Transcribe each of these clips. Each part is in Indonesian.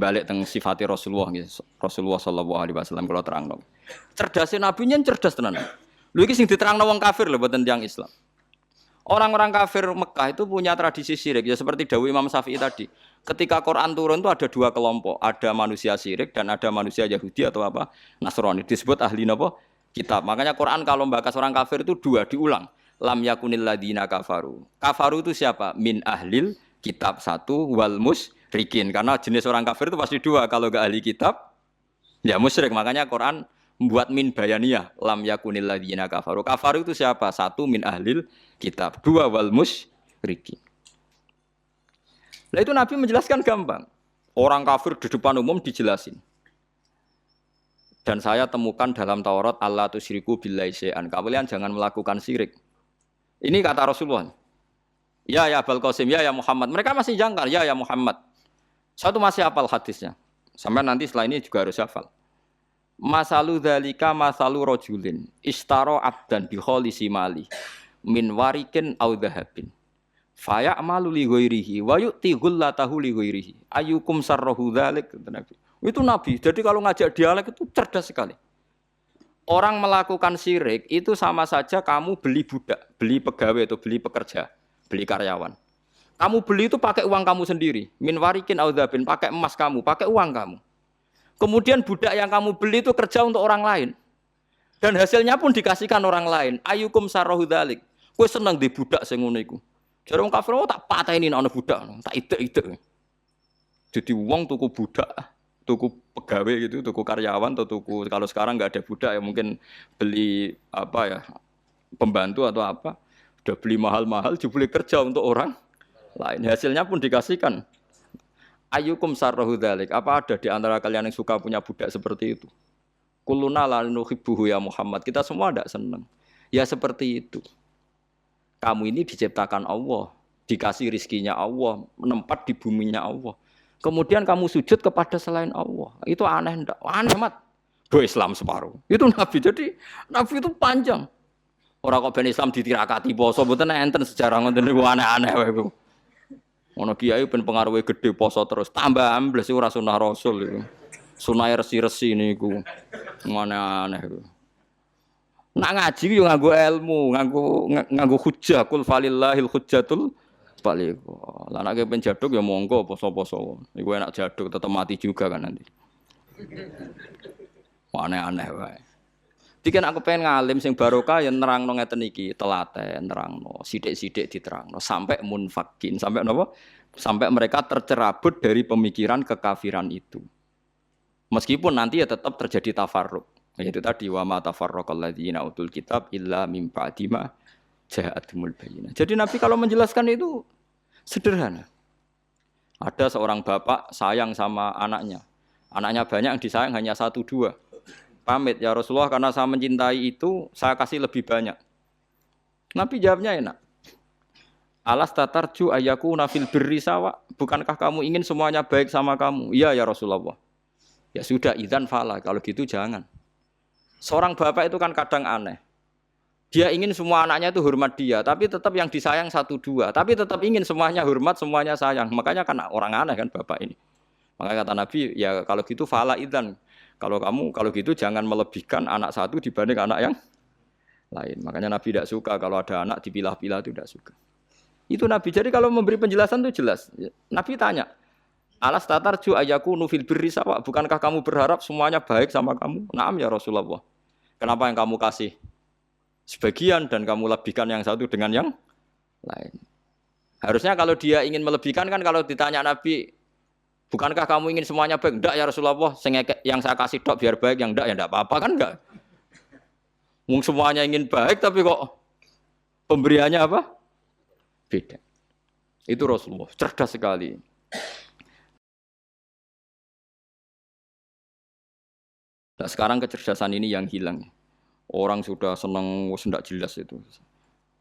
balik teng sifati Rasulullah Rasulullah sallallahu alaihi wasallam kula terangno. Cerdasé nabi nyen cerdas tenan. Lho iki sing diterangno wong kafir lho mboten tiyang Islam. Orang-orang kafir Mekah itu punya tradisi syirik ya seperti dawuh Imam Syafi'i tadi. Ketika Quran turun itu ada dua kelompok, ada manusia syirik dan ada manusia Yahudi atau apa Nasrani. Disebut ahli napa? Kitab. Makanya Quran kalau membahas orang kafir itu dua diulang. Lam yakunil ladina kafaru. Kafaru itu siapa? Min ahlil kitab satu wal musyrikin. Karena jenis orang kafir itu pasti dua. Kalau enggak ahli kitab ya musyrik. Makanya Quran membuat min bayaniyah lam yakunil ladina kafaru. Kafaru itu siapa? Satu min ahlil kitab, dua wal musyrikin. Nah itu Nabi menjelaskan gampang. Orang kafir di depan umum dijelasin. Dan saya temukan dalam Taurat Allah tusyriku billahi syai'an. Kalian jangan melakukan syirik. Ini kata Rasulullah. Ya Abul Qasim, ya Muhammad. Mereka masih jangkar, ya Muhammad. Satu masih hafal hadisnya. Sampai nanti setelah ini juga harus hafal. Masalu dzalika masalu rajulin istara abdan bi khalisi mali min warikin aw dhahabin fayamalu li ghairihi wa yu'ti ghullatahu li ghairihi ayyukum sarrahu dzalik itu Nabi. Jadi kalau ngajak dialek itu cerdas sekali. Orang melakukan syirik itu sama saja kamu beli budak, beli pegawai atau beli pekerja, beli karyawan. Kamu beli itu pakai uang kamu sendiri, min warikin aw dhahabin, pakai emas kamu, pakai uang kamu. Kemudian budak yang kamu beli itu kerja untuk orang lain. Dan hasilnya pun dikasihkan orang lain. Ayyukum sarrahu dzalik. Kowe seneng di budak sing ngono iku. Jare wong kafir tak pateni ana budak, tak idek-idek. Jadi wong tuku budak, tuku pegawai gitu, tuku karyawan atau tuku kalau sekarang enggak ada budak ya mungkin beli apa ya? Pembantu atau apa. Udah beli mahal-mahal dibeli kerja untuk orang lain. Hasilnya pun dikasihkan. Ayyukum sarrahu dzalik. Apa ada di antara kalian yang suka punya budak seperti itu? Kulluna la nuhibbuhu ya Muhammad. Kita semua tidak senang. Ya seperti itu. Kamu ini diciptakan Allah, dikasih rizkinya Allah, menempat di buminya Allah. Kemudian kamu sujud kepada selain Allah. Itu aneh enggak? Aneh mat. Do Islam separuh. Itu Nabi. Jadi Nabi itu panjang. Orang kok ben Islam ditirakati poso mboten enten sejarah ngoten niku aneh-aneh wae. Ono kiai ben pengaruhe gede poso terus tambah ambles ora sunah Rasul iku. Sunah resi-resi niku. Aneh-aneh iku. Nak ngaji yo nganggo ilmu, nganggo hujjah kul falillahil hujjatul baligh. Lah nek ben jaduk ya monggo poso-poso. Iku enak jaduk tetep mati juga kan nanti. Aneh-aneh wae. Diken aku pengen ngalim sing barokah ya nerangno ngeten iki, telaten nerangno, sithik-sithik diterangno sampai munfakin, sampai napa? Sampai mereka tercerabut dari pemikiran kekafiran itu. Meskipun nanti ya tetap terjadi tafarruq. Yaitu tadi wa ma tafarraqal ladzina utul kitab illa mim ba'di ma ja'atumul bayyinah. Jadi Nabi kalau menjelaskan itu sederhana. Ada seorang bapak sayang sama anaknya. Anaknya banyak yang disayang hanya 1 2. Pamit ya Rasulullah karena saya mencintai itu saya kasih lebih banyak. Nabi jawabnya enak. Alas tatarju ayakuna fil birri sawa. Bukankah kamu ingin semuanya baik sama kamu? Iya ya Rasulullah. Ya sudah idzan fala kalau gitu jangan. Seorang bapak itu kan kadang aneh. Dia ingin semua anaknya itu hormat dia, tapi tetap yang disayang 1 2. Tapi tetap ingin semuanya hormat, semuanya sayang. Makanya kan orang aneh kan bapak ini. Makanya kata Nabi, ya kalau gitu fala idzan. Kalau gitu jangan melebihkan anak satu dibanding anak yang lain. Makanya Nabi tidak suka kalau ada anak dipilah-pilah itu tidak suka. Itu Nabi. Jadi kalau memberi penjelasan itu jelas. Nabi tanya, alas tatarju ayakunu fil birri sawa. Bukankah kamu berharap semuanya baik sama kamu? Naam ya Rasulullah. Kenapa yang kamu kasih sebagian dan kamu lebihkan yang satu dengan yang lain? Harusnya kalau dia ingin melebihkan kan kalau ditanya Nabi, bukankah kamu ingin semuanya baik? Enggak ya Rasulullah, yang saya kasih dok biar baik, yang enggak ya enggak apa-apa kan enggak. Mungkin semuanya ingin baik tapi kok pemberiannya apa? Beda. Itu Rasulullah, cerdas sekali. Nah, sekarang kecerdasan ini yang hilang. Orang sudah senang, tidak jelas itu.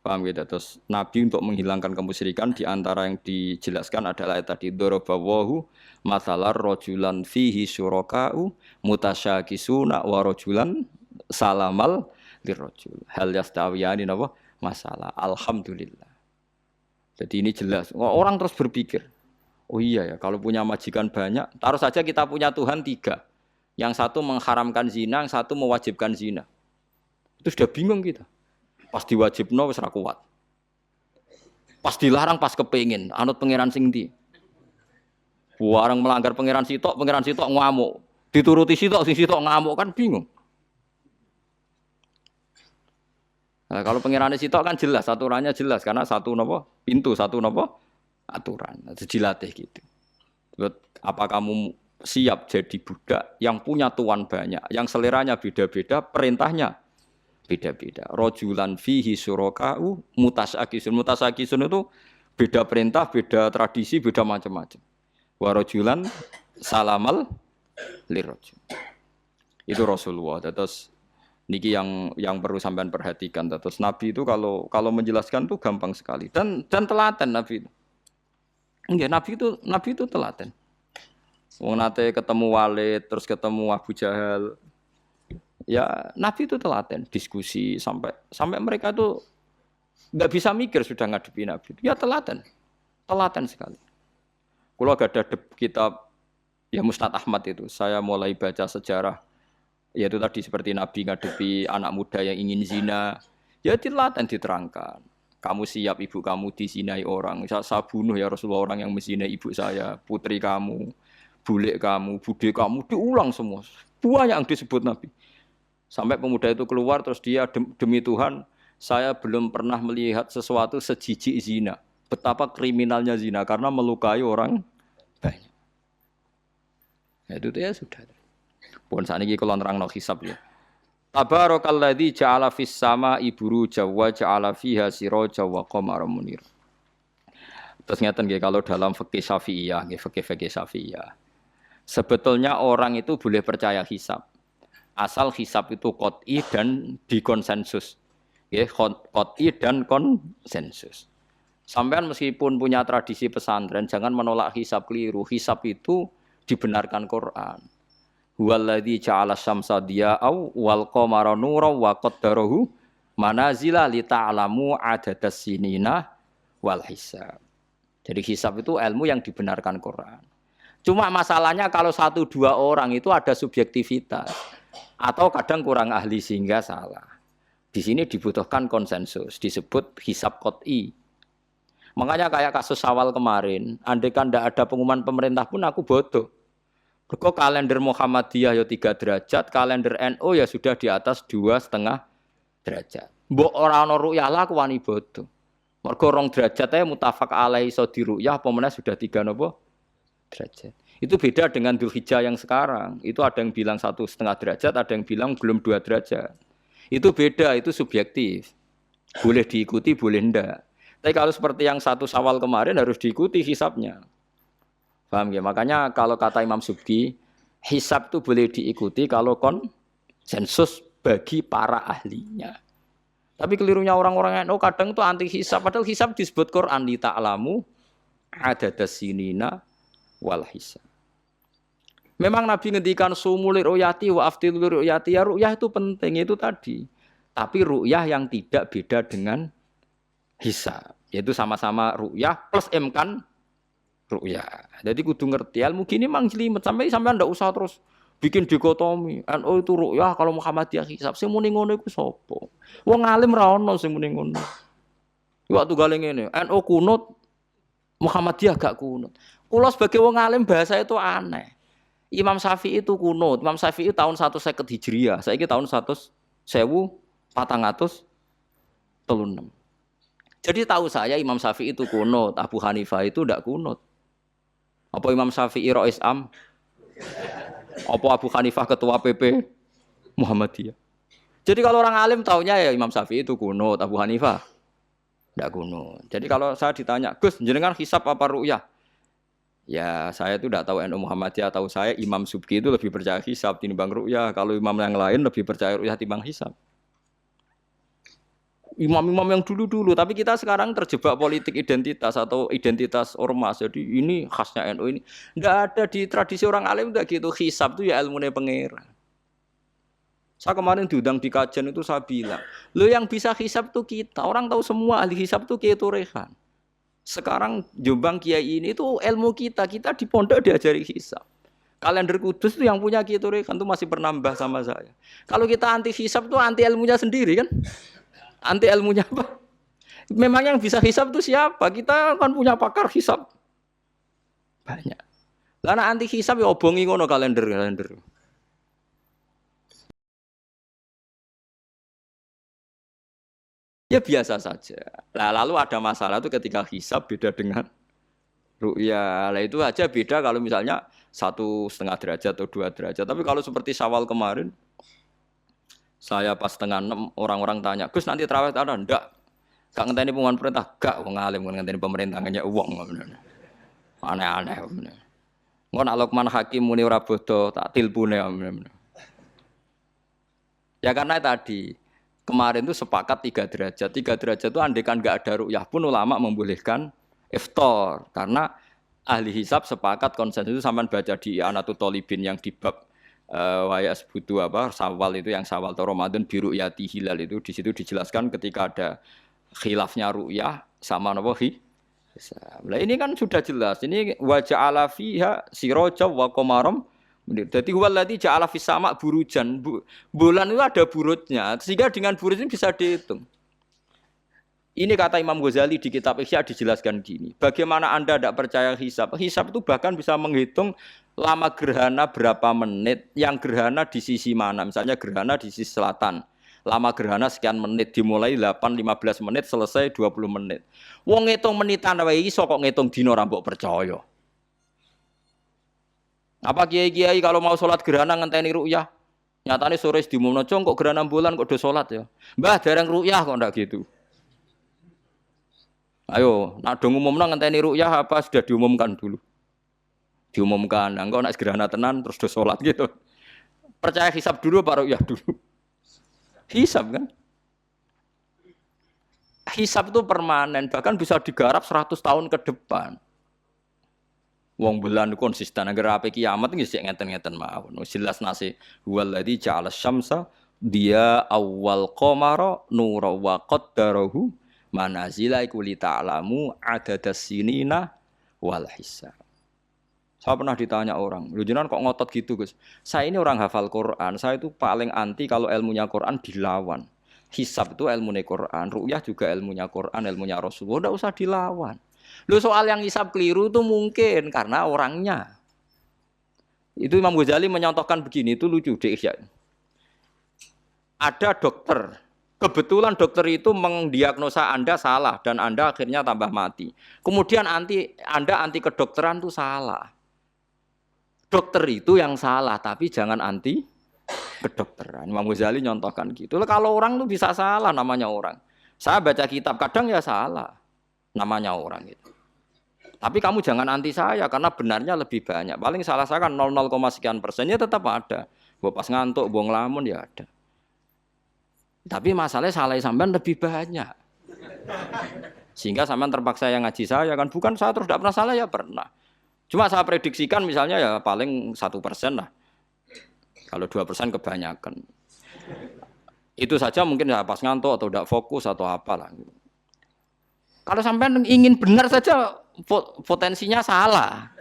Paham gitu? Terus Nabi untuk menghilangkan kemusyrikan di antara yang dijelaskan adalah tadi dorobawahu masalah rojulan fihi syuraka'u mutasyakisuna wa rojulan salamal lirrojul hal yastawiyani napa masalah alhamdulillah. Jadi ini jelas. Orang terus berpikir Oh iya ya, kalau punya majikan banyak, taruh saja kita punya Tuhan 3. Yang satu mengharamkan zina, yang satu mewajibkan zina. Itu sudah bingung kita. Pas diwajibno wis ra kuat. Pas dilarang pas kepengin, anut pangeran sing ndi. Barang melanggar pangeran sitok ngamuk. Dituruti sitok sing sitok ngamuk kan bingung. Nah, kalau pangerane sitok kan jelas, aturannya jelas karena satu napa? Pintu, satu napa? Aturan. Dilatih gitu. Apa kamu siap jadi budak yang punya tuan banyak, yang seleranya beda-beda, perintahnya beda-beda. Rajulan fihi syuraka'u mutasakisun. Mutasakisun itu beda perintah, beda tradisi, beda macam-macam. Wa rajulan salamal lirajul. Itu Rasulullah. Terus niki yang perlu sampean perhatikan. Terus Nabi itu kalau menjelaskan tuh gampang sekali dan telaten Nabi itu. Enggak, Nabi itu telaten. Wong nate ketemu Walid, terus ketemu Abu Jahal. Ya, Nabi itu telaten, diskusi sampai mereka tuh enggak bisa mikir sudah ngadepi Nabi. Ya telaten sekali. Kalau ada kitab ya Musnad Ahmad itu, saya mulai baca sejarah yaitu tadi seperti Nabi ngadepi anak muda yang ingin zina, ya telaten diterangkan. Kamu siap ibu kamu dizinai orang, saya bunuh ya Rasulullah orang yang menzinai ibu saya, putri kamu, bule kamu, bude kamu, diulang semua. Banyak yang disebut Nabi. Sampai pemuda itu keluar terus dia demi Tuhan, saya belum pernah melihat sesuatu sejijik zina. Betapa kriminalnya zina karena melukai orang banyak. Itu ya sudah. Pun saat ini kalau nerangno hisab ya. Tabarakalladzi ja'ala fis sama'i buruja wa ja'ala fiha siraja wa qamaran munir. Terus ngeten nggih kalau dalam fikih Syafi'iyah, nggih fikih Syafi'iyah. Sebetulnya orang itu boleh percaya hisab. Asal hisab itu qot'i dan dikonsensus. Nggih, qot'i dan konsensus. Sampean meskipun punya tradisi pesantren jangan menolak hisab keliru. Hisab itu dibenarkan Quran. Huwallazi ja'ala syamsa diya'au wal qamara nuran wa qaddarahu manazila li ta'lamu adadas sinina wal hisab. Jadi hisab itu ilmu yang dibenarkan Quran. Cuma masalahnya kalau 1-2 orang itu ada subjektivitas atau kadang kurang ahli sehingga salah. Di sini dibutuhkan konsensus, disebut hisab qot'i. Makanya kayak kasus Syawal kemarin, andai kan tidak ada pengumuman pemerintah pun aku bodoh. Kok kalender Muhammadiyah ya 3 derajat, kalender NU ya sudah di atas 2,5 derajat. Mbok ora ana ru'yah lah aku wani bodoh. Mergo 2 derajat ae mutafaq alaihi iso diru'yah apa meneh sudah 3 napa derajat. Itu beda dengan Dzulhijjah yang sekarang. Itu ada yang bilang 1,5 derajat, ada yang bilang belum 2 derajat. Itu beda, itu subjektif. Boleh diikuti, boleh ndak. Tapi kalau seperti yang 1 Syawal kemarin harus diikuti hisabnya. Paham ya? Makanya kalau kata Imam Subki, hisab itu boleh diikuti kalau konsensus bagi para ahlinya. Tapi kelirunya orang-orang yang kadang itu anti hisab. Padahal hisab disebut Quran li ta'lamu adadas sinina wal hisab. Memang Nabi ngendikan sumul ru'yati wa aftilul ru'yati. Ya ru'yah itu penting itu tadi. Tapi ru'yah yang tidak beda dengan hisab. Yaitu sama-sama ru'yah plus imkan ru'yah. Jadi kudu ngerti ilmu gini mang jelimet sampai ndak usah terus bikin dikotomi. NU itu ru'yah kalau Muhammadiyah hisab. Sing muni ngono iku sapa? Wong alim ra ono sing muni ngono. Waktu gale ngene, NU kunut Muhammadiyah gak kunut. Kula sebagai wong alim bahasa itu aneh. Imam Syafi'i itu kunut. Imam Syafi'i tahun 150 Hijriah. Saiki tahun 1436. Jadi tahu saya Imam Syafi'i itu kunut, Abu Hanifah itu ndak kunut. Apa Imam Syafi'i Rais Am? Apa Abu Hanifah ketua PP Muhammadiyah? Jadi kalau orang alim taunya ya Imam Syafi'i itu kunut, Abu Hanifah ndak kunut. Jadi kalau saya ditanya, "Gus, jenengan hisab apa ru'yah?" Ya, saya itu tidak tahu NU Muhammadiyah, tahu saya Imam Subki itu lebih percaya hisab timbang ru'yah. Kalau imam yang lain lebih percaya ru'yah timbang hisab. Imam-imam yang dulu-dulu, tapi kita sekarang terjebak politik identitas atau identitas ormas. Jadi ini khasnya NU ini. Tidak ada di tradisi orang alim tidak gitu. Hisab itu ya ilmunya pangeran. Saya kemarin diundang di kajian itu saya bilang, lo yang bisa hisab itu kita. Orang tahu semua ahli hisab itu Kiai Turehan. Sekarang Jombang Kiai ini itu ilmu kita di pondok diajari hisab. Kalender Kudus itu yang punya Kiai Turekan itu masih penambah sama saya. Kalau kita anti hisab itu anti ilmunya sendiri kan? Anti ilmunya apa? Memang yang bisa hisab itu siapa? Kita kan punya pakar hisab banyak. Karena anti hisab ya obongi ngono kalender. Ya biasa saja. Nah, lalu ada masalah itu ketika hisab beda dengan ru'ya. Lah itu aja beda kalau misalnya 1,5 derajat atau 2 derajat. Tapi kalau seperti Syawal kemarin, saya pas setengah 6 orang-orang tanya, Gus nanti terawih ada? Enggak. Gak ngenteni pengumuman perintah, gak wong alim ngenteni pemerintah nanya uang. Aneh-aneh. Ngon Alokman Hakim muni ora bodo tak tilpune. Ya karena tadi kemarin itu sepakat 3 derajat. 3 derajat itu andekan nggak ada ru'yah pun ulama membolehkan iftar karena ahli hisab sepakat konsensus itu sampean baca di Anatul Thalibin yang di bab wayas butuh apa Syawal itu yang Syawal atau Ramadan biru yati hilal itu di situ dijelaskan ketika ada khilafnya ru'yah sama napa hisab. Nah ini kan sudah jelas. Ini wa ja'ala fiha siraja wa qamaram. Jadi waladhi ja'ala fis sama burujan. Bulan itu ada burutnya. Sehingga dengan burut ini bisa dihitung. Ini kata Imam Ghazali di kitab Ihya dijelaskan gini. Bagaimana Anda tidak percaya hisab? Hisab itu bahkan bisa menghitung lama gerhana berapa menit. Yang gerhana di sisi mana? Misalnya gerhana di sisi selatan. Lama gerhana sekian menit. Dimulai 8-15 menit, selesai 20 menit. Wong ngitung menitan wae iso kok ngitung dina ora mbok percaya. Apa kiai-kiai kalau mau sholat gerhana ngenteni ru'yah? Nyatane sore diumumno kok gerhana bulan kok do sholat ya. Mbah dereng ru'yah kok ndak gitu. Ayo, nak do ngumumno ngenteni ru'yah apa sudah diumumkan dulu? Diumumkan, engko nek gerhana tenan terus do sholat gitu. Percaya hisab dulu apa ru'yah dulu? Hisab kan? Hisab itu permanen, bahkan bisa digarap 100 tahun ke depan. Wong bulan konsisten agar ape kiamat nggih sik ngeten-ngeten mawon. Jelas nase huwallazi ja'ala syamsa dia awal qamara nura wa qaddarahu manazila iku li ta'lamu adadas sinina wal hisab. Saya pernah ditanya orang, "Lho jenengan kok ngotot gitu, Gus?" Saya ini orang hafal Quran, saya itu paling anti kalau ilmunya Quran dilawan. Hisab itu ilmunya Quran, ru'yah juga ilmunya Quran, ilmunya Rasulullah, enggak usah dilawan. Loh soal yang hisab keliru itu mungkin karena orangnya. Itu Imam Ghazali menyontohkan begini, itu lucu deh ya. Ada dokter, kebetulan dokter itu mendiagnosa Anda salah dan Anda akhirnya tambah mati. Kemudian Anda anti kedokteran itu salah. Dokter itu yang salah, tapi jangan anti kedokteran. Imam Ghazali nyontohkan gitu. Kalau orang itu bisa salah namanya orang. Saya baca kitab kadang ya salah namanya orang itu. Tapi kamu jangan anti saya karena benarnya lebih banyak. Paling salah saya kan 0, sekian persennya tetap ada. Gua pas ngantuk, gua ngelamun ya ada. Tapi masalahnya salah sampean lebih banyak. Sehingga sampean terpaksa yang ngaji saya kan bukan saya terus tidak pernah salah ya pernah. Cuma saya prediksikan misalnya ya paling 1% lah. Kalau 2% kebanyakan. Itu saja mungkin ya pas ngantuk atau tidak fokus atau apalah. Kalau sampai ingin benar saja potensinya salah.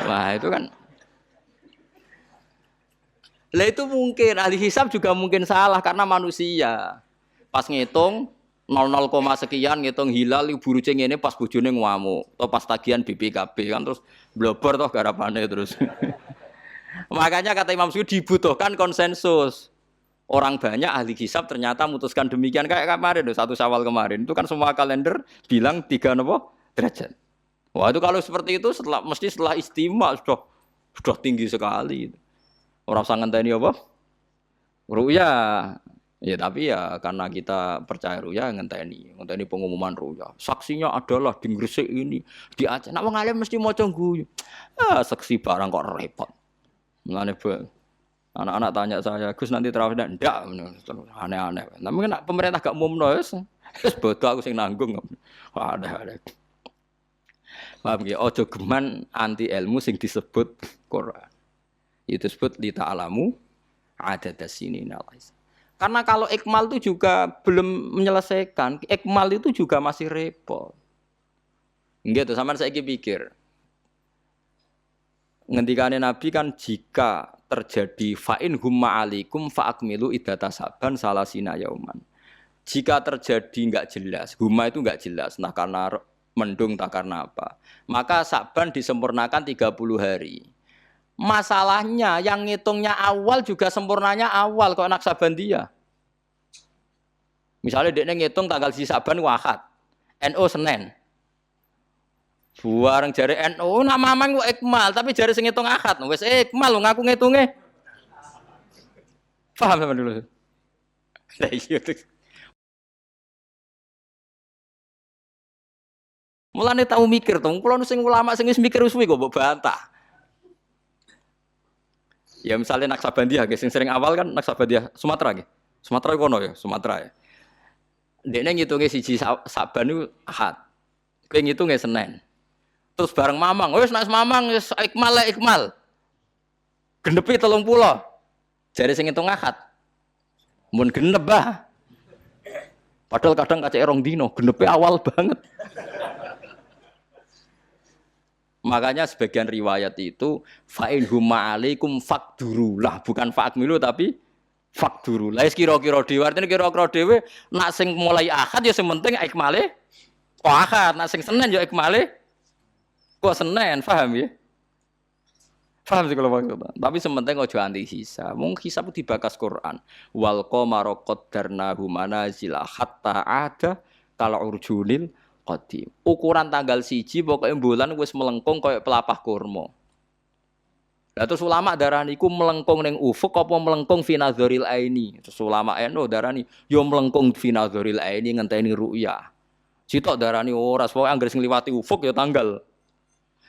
Wah itu kan. Lah itu mungkin ahli hisab juga mungkin salah karena manusia. Pas ngitung 00, sekian ngitung hilal buruce ngene pas bojone ngamuk atau pas tagihan BPKB kan terus blobor toh garapane terus. Makanya kata Imam Suyuti dibutuhkan konsensus. Orang banyak ahli hisab ternyata memutuskan demikian kayak kemarin 1 Syawal kemarin itu kan semua kalender bilang 3 derajat. Wah itu kalau seperti itu mesti setelah istimewa sudah tinggi sekali. Orang usah ngenteni apa? Ru'yah. Ya tapi ya karena kita percaya ru'yah ngenteni pengumuman ru'yah. Saksinya adalah di Gresik ini, di Aceh. Nek wong alim mesti maca guyu. Saksi barang kok repot. Mulane anak-anak tanya saya, Gus nanti terawih ndak? Aneh-aneh. Tapi kan pemerintah gak umumno wis bodoh aku sing nanggung. Aneh-aneh. Paham nggih? Aja geman anti ilmu sing disebut Quran. Itu disebut li ta'lamu adadas sinina. Karena kalau ikmal itu juga belum menyelesaikan, ikmal itu juga masih repot. Nggih to sampean saiki pikir. Ngendikane Nabi kan jika terjadi fa'in humma alikum fa'akmilu iddata saban salasina yauman. Jika terjadi enggak jelas, humma itu enggak jelas, nah karena mendung tak karena apa. Maka saban disempurnakan 30 hari. Masalahnya yang ngitungnya awal juga sempurnanya awal kok Naksabandia. Misalnya dia ngitung tanggal si Saban Ahad, NO Senin. Buareng jari NU nama mamang kok ikmal, tapi jari sing ngitung Ahad, wis ikmal ngaku ngitunge. Paham sama dulu. Lah iya. Mulane tau mikir to, kula sing ulama sing wis mikir suwi kok mbok bantah. Ya misalnya Naksabandia, sing sering awal kan Naksabandia Sumatera nggih. Sumatera kono ya, Sumatera ya. Dekne ngitunge siji Saban niku Ahad. Kowe ngitunge Senin. Terus bareng mamang, wis nek mamang wis ikmal le ikmal. Genepi 30. Jare sing ngitung Ahad. Mun genep bah. Padahal kadang kacek rong dino, genepe awal banget. Makanya sebagian riwayat itu fa'in huma alaikum fakdurulah, bukan fa'akmilu tapi fakdurulah. Wis kira-kira dhewe, artine kira-kira dhewe nak sing mulai Ahad ya sing penting ikmale kok Ahad, nak sing Senin ya ikmale kok Senin, paham ya? Paham sih kalau maksudnya. Tapi sementing ojo anti hisab. Mung hisab dibakas Quran. Wal qamara qaddarnahu manazila hatta ada kal urjunil qadim. Ukuran tanggal 1 pokoke bulan wis melengkung koyo pelapah kurma. Lah terus ulama darani iku melengkung ning ufuk apa melengkung fi nazaril aini. Terus ulama eno darani yo melengkung fi nazaril aini ngenteni ru'yah. Sitok darani ora pokoke anggere sing liwati ufuk ya tanggal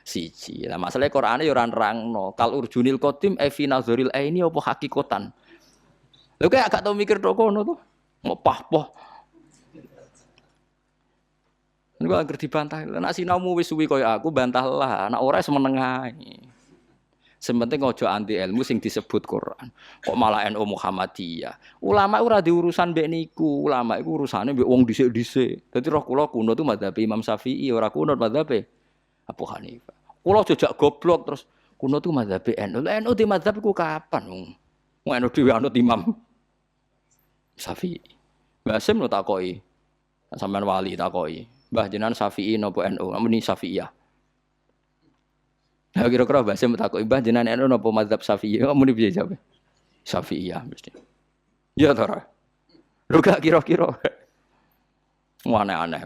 1. Lah masalahe Qur'ane ya ora nerangno. Kal urjunil qadim fi nazaril aini apa hakikatan. Lha kok gak tau mikir tok kono to. Mau pah-poh. Niku anggere dibantah. Nek sinaumu wis suwi kaya aku bantahlah. Nek ora semeneng ae. Sementing ojo anti ilmu sing disebut Quran. Kok malah NU Muhammadiyah. Ulama ora diurusan mbek niku. Ulama iku urusane mbek wong dhisik-dhisik. Dadi roh kula kuno tu madzhab Imam Syafi'i ora kuno madzhab Abu Hanifah. Kula jejak goblok terus kuno tu madzhab NU. NU di madzhab iku kapan wong? Wong NU dhewe anut Imam Syafi'i. Mbah Sim lo takoki. Sampeyan wali takoki. Mbah jenengan Syafi'i napa NU? Amuni Syafi'iyah. Nah kira-kira Mbah Sim takoki Mbah jenengan NU napa mazhab Syafi'i? Amuni piye jawab? Syafi'iyah mesti. Ya to ora. Lho gak kira-kira. Aneh-aneh.